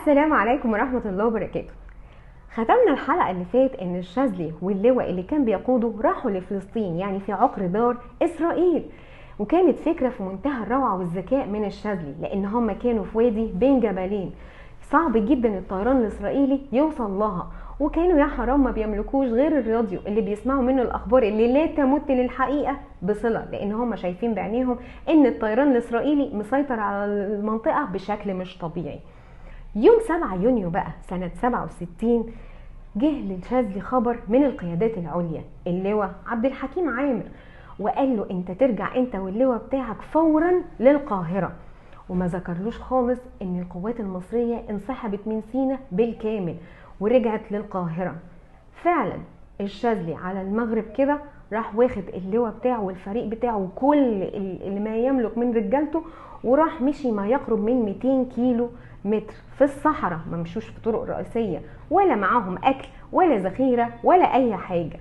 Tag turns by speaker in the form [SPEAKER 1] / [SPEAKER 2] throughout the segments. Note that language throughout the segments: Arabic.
[SPEAKER 1] السلام عليكم ورحمة الله وبركاته. ختمنا الحلقة اللي فات ان الشاذلي واللواء اللي كان بيقوده راحوا لفلسطين، يعني في عقر دار اسرائيل، وكانت فكرة في منتهى الروعة والذكاء من الشاذلي، لان هم كانوا في وادي بين جبلين صعب جدا الطيران الاسرائيلي يوصل لها، وكانوا يا حرام ما بيملكوش غير الراديو اللي بيسمعوا منه الاخبار اللي لا تمت للحقيقة بصلة، لان هم شايفين بعينيهم ان الطيران الاسرائيلي مسيطر على المنطقة بشكل مش طبيعي. يوم 7 يونيو بقى سنة 67 جه للشاذلي خبر من القيادات العليا، اللواء عبد الحكيم عامر، وقال له انت ترجع انت واللواء بتاعك فورا للقاهرة، وما ذكرلوش خالص ان القوات المصرية انسحبت من سيناء بالكامل ورجعت للقاهرة. فعلا الشاذلي على المغرب كده راح واخد اللواء بتاعه والفريق بتاعه وكل اللي ما يملك من رجالته، وراح مشي ما يقرب من 200 كيلو متر في الصحراء، ما مشوش في طرق رئيسية ولا معاهم اكل ولا ذخيرة ولا اي حاجة.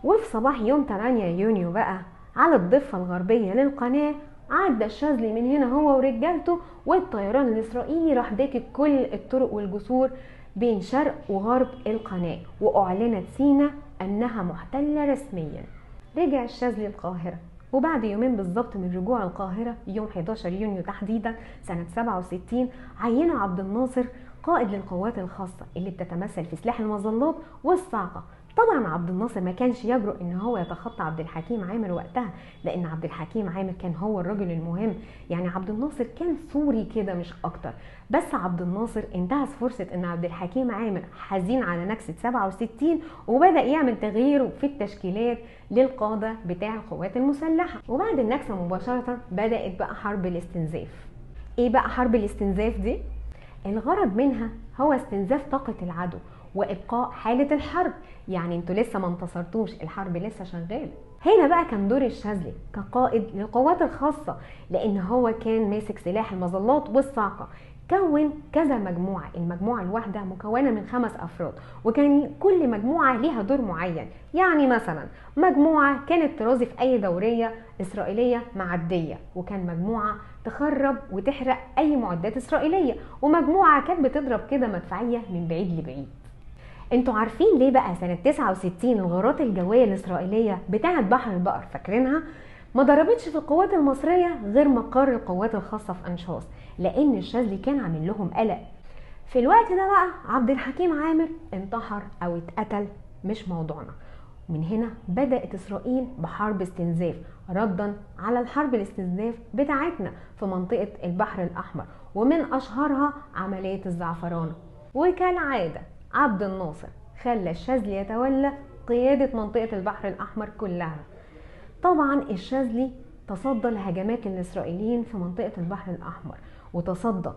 [SPEAKER 1] وفي صباح يوم 8 يونيو بقى على الضفة الغربية للقناة عدى الشاذلي من هنا هو ورجالته، والطيران الاسرائيلي راح داكك كل الطرق والجسور بين شرق وغرب القناة، واعلنت سيناء انها محتلة رسميا. رجع الشاذلي القاهرة، وبعد يومين بالظبط من رجوع القاهرة يوم 11 يونيو تحديدا سنة 67 عينه عبد الناصر قائد للقوات الخاصة اللي بتتمثل في سلاح المظلات والصاعقة. طبعا عبد الناصر ما كانش يجرؤ ان هو يتخطى عبد الحكيم عامر وقتها، لان عبد الحكيم عامر كان هو الرجل المهم، يعني عبد الناصر كان سوري كده مش اكتر. بس عبد الناصر انتهز فرصة ان عبد الحكيم عامر حزين على نكسة 67 وبدأ يعمل تغيير في التشكيلات للقادة بتاع القوات المسلحة. وبعد النكسة مباشرة بدأت بقى حرب الاستنزاف. ايه بقى حرب الاستنزاف دي؟ الغرض منها هو استنزاف طاقة العدو وابقاء حالة الحرب، يعني انتوا لسه ما انتصرتوش، الحرب لسه شغالة. هنا بقى كان دور الشاذلي كقائد للقوات الخاصة، لان هو كان ماسك سلاح المظلات والصاعقة، كون كذا مجموعة، المجموعة الواحدة مكونة من 5 أفراد، وكان كل مجموعة ليها دور معين. يعني مثلا مجموعة كانت ترازف أي دورية إسرائيلية معدية، وكان مجموعة تخرب وتحرق أي معدات إسرائيلية، ومجموعة كانت بتضرب كده مدفعية من بعيد لبعيد. انتوا عارفين ليه بقى سنة 69 الغارات الجوية الإسرائيلية بتاعت بحر البقر فاكرينها ما ضربتش في القوات المصرية غير مقر القوات الخاصة في أنشاص، لأن الشاذلي كان عامل لهم قلق. في الوقت ده بقى عبد الحكيم عامر انتحر أو اتقتل، مش موضوعنا. من هنا بدأت إسرائيل بحرب استنزاف ردا على الحرب الاستنزاف بتاعتنا في منطقة البحر الأحمر، ومن أشهرها عملية الزعفرانة. وكالعادة عبد الناصر خلى الشاذلي يتولى قيادة منطقة البحر الأحمر كلها. طبعا الشاذلي تصدى لهجمات الإسرائيليين في منطقة البحر الأحمر، وتصدى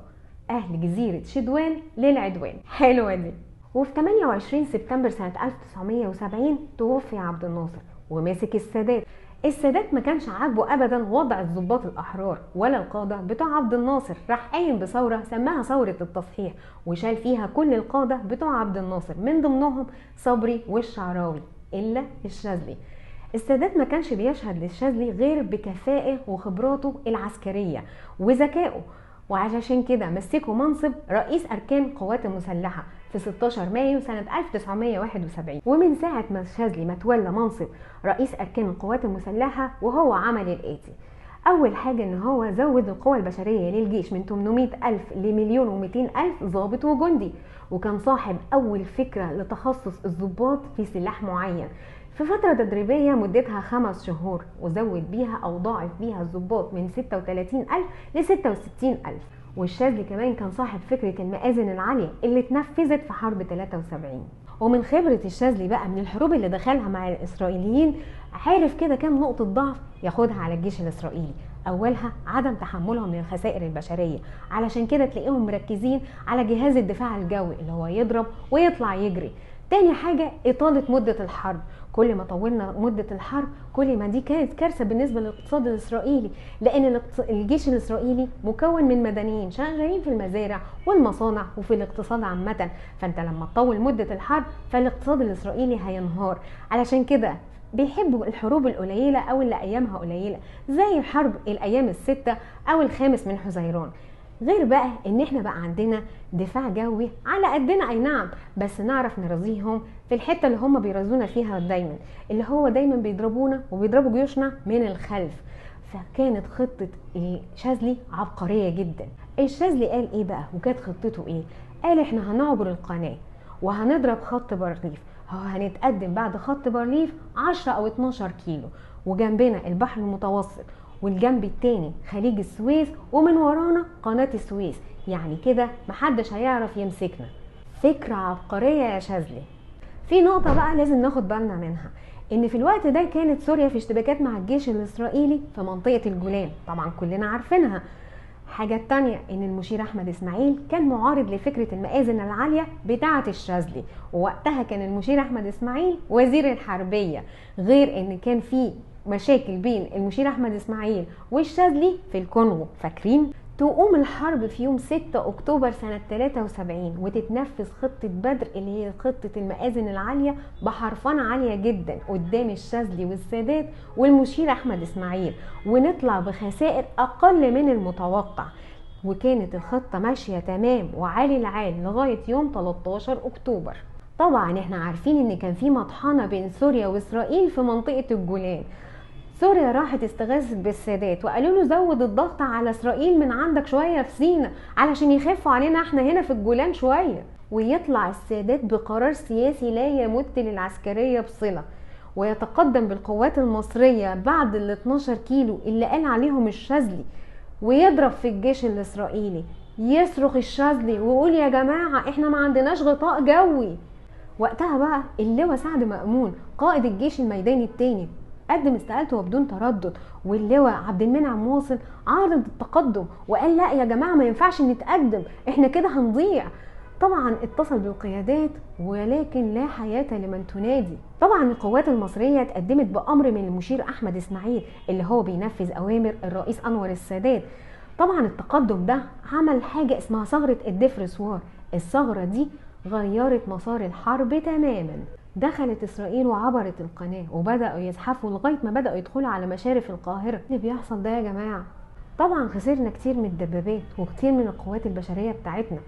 [SPEAKER 1] أهل جزيرة شدوان للعدوان. حلوة دي. وفي 28 سبتمبر سنة 1970 توفي عبد الناصر وماسك السادات. السادات ما كانش عاجبه ابدا وضع الضباط الاحرار ولا القاده بتوع عبد الناصر، راح قايم بثوره سماها ثوره التصحيح، وشال فيها كل القاده بتوع عبد الناصر من ضمنهم صبري والشعراوي الا الشاذلي. السادات ما كانش بيشهد للشاذلي غير بكفاءه وخبراته العسكريه وذكائه، وعشان كده مسكه منصب رئيس اركان القوات المسلحه في 16 مايو سنة 1971. ومن ساعة ما الشاذلي ما تولى منصب رئيس أركان القوات المسلحة وهو عمل الآتي: أول حاجة إن هو زود القوى البشرية للجيش من 800 ألف لمليون و200 ألف ضابط وجندي، وكان صاحب أول فكرة لتخصص الضباط في سلاح معين في فترة تدريبية مدتها 5 شهور، وزود بيها أو ضاعف بيها الضباط من 36 ألف ل 66 ألف. والشاذلي كمان كان صاحب فكرة المآذن العالية اللي اتنفذت في حرب 73. ومن خبرة الشاذلي بقى من الحروب اللي دخلها مع الإسرائيليين عارف كده كام نقطة ضعف ياخدها على الجيش الإسرائيلي. أولها عدم تحملهم للخسائر البشرية، علشان كده تلاقيهم مركزين على جهاز الدفاع الجوي اللي هو يضرب ويطلع يجري. تاني حاجة إطالة مدة الحرب، كل ما طولنا مدة الحرب كل ما دي كانت كارثة بالنسبة للاقتصاد الإسرائيلي، لأن الجيش الإسرائيلي مكون من مدنيين شغالين في المزارع والمصانع وفي الاقتصاد عامة، فأنت لما تطول مدة الحرب فالاقتصاد الإسرائيلي هينهار. علشان كده بيحبوا الحروب القليلة أو اللي أيامها قليلة، زي الحرب الأيام ال6 أو ال5 من حزيران. غير بقى ان احنا بقى عندنا دفاع جوي على قدنا، اي نعم، بس نعرف نرازيهم في الحته اللي هم بيرازونا فيها دايما، اللي هو دايما بيضربونا وبيضربوا جيوشنا من الخلف. فكانت خطه الشاذلي عبقريه جدا. الشاذلي قال ايه بقى وكانت خطته ايه؟ قال احنا هنعبر القناه وهنضرب خط بارليف، هنتقدم بعد خط بارليف 10 او 12 كيلو، وجنبنا البحر المتوسط، والجنب التاني خليج السويس، ومن ورانا قناة السويس، يعني كده محدش هيعرف يمسكنا. فكرة عبقرية يا شاذلي. في نقطة بقى لازم ناخد بالنا منها، ان في الوقت ده كانت سوريا في اشتباكات مع الجيش الاسرائيلي في منطقة الجولان، طبعا كلنا عارفينها. حاجة تانية ان المشير احمد اسماعيل كان معارض لفكرة المآذن العالية بتاعة الشاذلي، ووقتها كان المشير احمد اسماعيل وزير الحربية، غير ان كان في مشاكل بين المشير احمد اسماعيل والشاذلي في الكونغو، فاكرين؟ تقوم الحرب في يوم 6 اكتوبر سنة 73 وتتنفذ خطة بدر اللي هي خطة المآذن العالية بحرفنة عالية جدا قدام الشاذلي والسادات والمشير احمد اسماعيل، ونطلع بخسائر اقل من المتوقع. وكانت الخطة ماشية تمام وعالي العال لغاية يوم 13 اكتوبر. طبعا احنا عارفين ان كان في مطحنة بين سوريا واسرائيل في منطقة الجولان. سوريا راحت استغاثت بالسادات وقالوا له زود الضغط على اسرائيل من عندك شويه في سيناء علشان يخفوا علينا احنا هنا في الجولان شويه، ويطلع السادات بقرار سياسي لا يمت للعسكريه بصله، ويتقدم بالقوات المصريه بعد ال 12 كيلو اللي قال عليهم الشاذلي، ويضرب في الجيش الاسرائيلي. يصرخ الشاذلي ويقول يا جماعه احنا ما عندناش غطاء جوي. وقتها بقى اللواء سعد مأمون قائد الجيش الميداني الثاني قدم استقالته وبدون تردد، واللواء عبد المنعم واصل عارض التقدم وقال لا يا جماعه ما ينفعش نتقدم، احنا كده هنضيع. طبعا اتصل بالقيادات ولكن لا حياه لمن تنادي. طبعا القوات المصريه اتقدمت بامر من المشير احمد اسماعيل اللي هو بينفذ اوامر الرئيس انور السادات. طبعا التقدم ده عمل حاجه اسمها ثغره الدفرسوار. الثغره دي غيرت مسار الحرب تماما. دخلت اسرائيل وعبرت القناه وبداوا يزحفوا لغايه ما بداوا يدخلوا على مشارف القاهره. اللي بيحصل ده يا جماعه؟ طبعا خسرنا كتير من الدبابات وكتير من القوات البشريه بتاعتنا،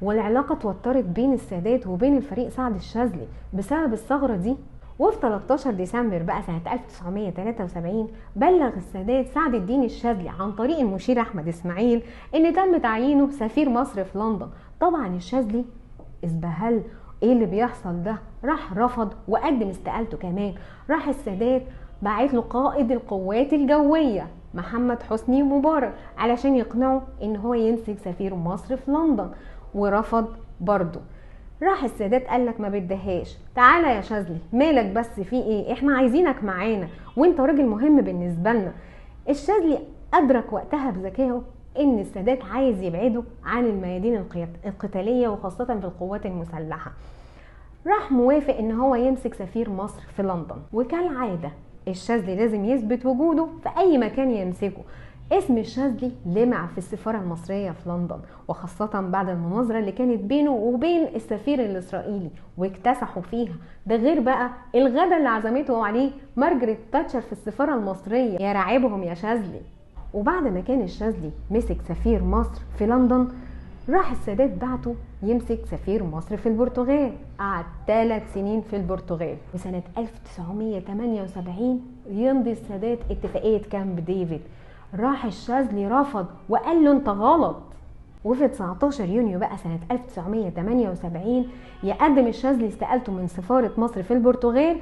[SPEAKER 1] والعلاقه اتوترت بين السادات وبين الفريق سعد الشاذلي بسبب الثغره دي. وفي 13 ديسمبر بقى سنه 1973 بلغ السادات سعد الدين الشاذلي عن طريق المشير احمد اسماعيل ان تم تعيينه سفير مصر في لندن. طبعا الشاذلي ازبهل، ايه اللي بيحصل ده؟ راح رفض وقدم استقالته كمان. راح السادات بعت له قائد القوات الجويه محمد حسني مبارك علشان يقنعه ان هو يمسك سفير مصر في لندن، ورفض برضه. راح السادات قال لك ما بدهاش، تعالى يا شاذلي مالك بس في ايه، احنا عايزينك معانا وانت راجل مهم بالنسبه لنا. الشاذلي ادرك وقتها بذكائه ان السادات عايز يبعده عن الميادين القتاليه وخاصه في القوات المسلحه. راح موافق ان هو يمسك سفير مصر في لندن، وكالعاده الشاذلي لازم يثبت وجوده في اي مكان يمسكه. اسم الشاذلي لمع في السفاره المصريه في لندن، وخاصه بعد المناظره اللي كانت بينه وبين السفير الاسرائيلي واكتسحوا فيها. ده غير بقى الغدا اللي عزمته عليه مارجريت تاتشر في السفاره المصريه، يا راعبهم يا شاذلي. وبعد ما كان الشاذلي مسك سفير مصر في لندن، راح السادات بعته يمسك سفير مصر في البرتغال. قعد 3 سنين في البرتغال، وسنة 1978 يمضي السادات اتفاقية كامب ديفيد. راح الشاذلي رفض وقال له انت غلط. وفي 19 يونيو بقى سنة 1978 يقدم الشاذلي استقالته من سفارة مصر في البرتغال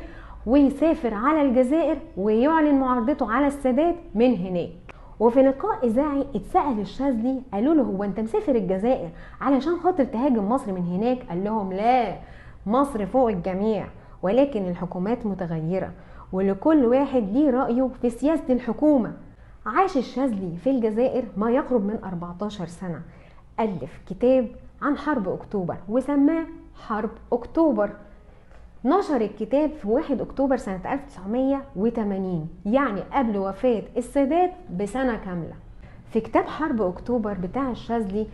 [SPEAKER 1] ويسافر على الجزائر ويعلن معارضته على السادات من هناك. وفي لقاء اذاعي اتسأل الشاذلي قالوا له هو انت مسافر الجزائر علشان خاطر تهاجم مصر من هناك؟ قال لهم لا، مصر فوق الجميع، ولكن الحكومات متغيرة ولكل واحد ليه رأيه في سياسة الحكومة. عاش الشاذلي في الجزائر ما يقرب من 14 سنة. ألف كتاب عن حرب أكتوبر وسماه حرب أكتوبر. نشر الكتاب في 1 أكتوبر سنة 1980، يعني قبل وفاة السادات بسنة كاملة. في كتاب حرب أكتوبر بتاع الشاذلي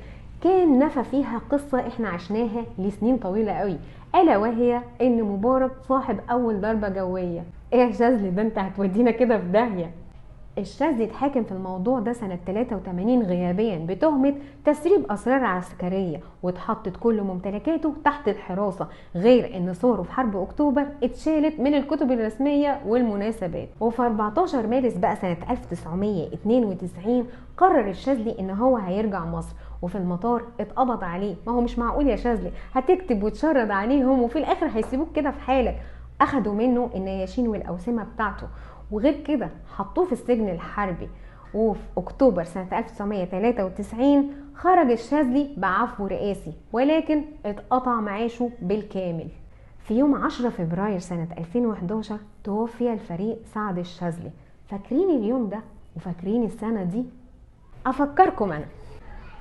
[SPEAKER 1] كان نفى فيها قصة احنا عشناها لسنين طويلة قوي، ألا وهي إن مبارك صاحب أول ضربة جوية. إيه يا شاذلي ده أنت هتودينا كده في داهية. الشاذلي اتحاكم في الموضوع ده سنة 83 غيابيا بتهمة تسريب أسرار عسكرية، واتحطت كل ممتلكاته تحت الحراسة، غير ان صوره في حرب أكتوبر اتشالت من الكتب الرسمية والمناسبات. وفي 14 مارس بقى سنة 1992 قرر الشاذلي ان هو هيرجع مصر، وفي المطار اتقبض عليه. ما هو مش معقول يا شاذلي هتكتب وتشرد عليهم وفي الاخر هيسيبوك كده في حالك. اخدوا منه النياشين والأوسمة بتاعته، وغير كده حطوه في السجن الحربي. وفي اكتوبر سنة 1993 خرج الشاذلي بعفو رئاسي، ولكن اتقطع معاشه بالكامل. في يوم 10 فبراير سنة 2011 توفي الفريق سعد الشاذلي. فاكرين اليوم ده وفاكرين السنة دي؟ افكركم انا.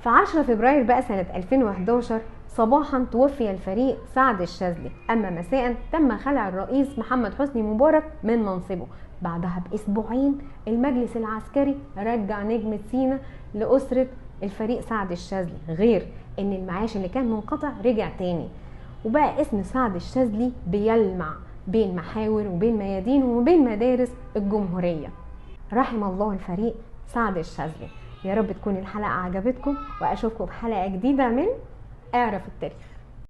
[SPEAKER 1] في 10 فبراير بقى سنة 2011 صباحا توفي الفريق سعد الشاذلي، اما مساء تم خلع الرئيس محمد حسني مبارك من منصبه. بعدها باسبوعين المجلس العسكري رجع نجمة سينا لأسرة الفريق سعد الشاذلي، غير ان المعاش اللي كان منقطع رجع تاني. وبقى اسم سعد الشاذلي بيلمع بين محاور وبين ميادين وبين مدارس الجمهورية. رحم الله الفريق سعد الشاذلي. يا رب تكون الحلقة عجبتكم، واشوفكم في حلقة جديدة من اعرف التاريخ.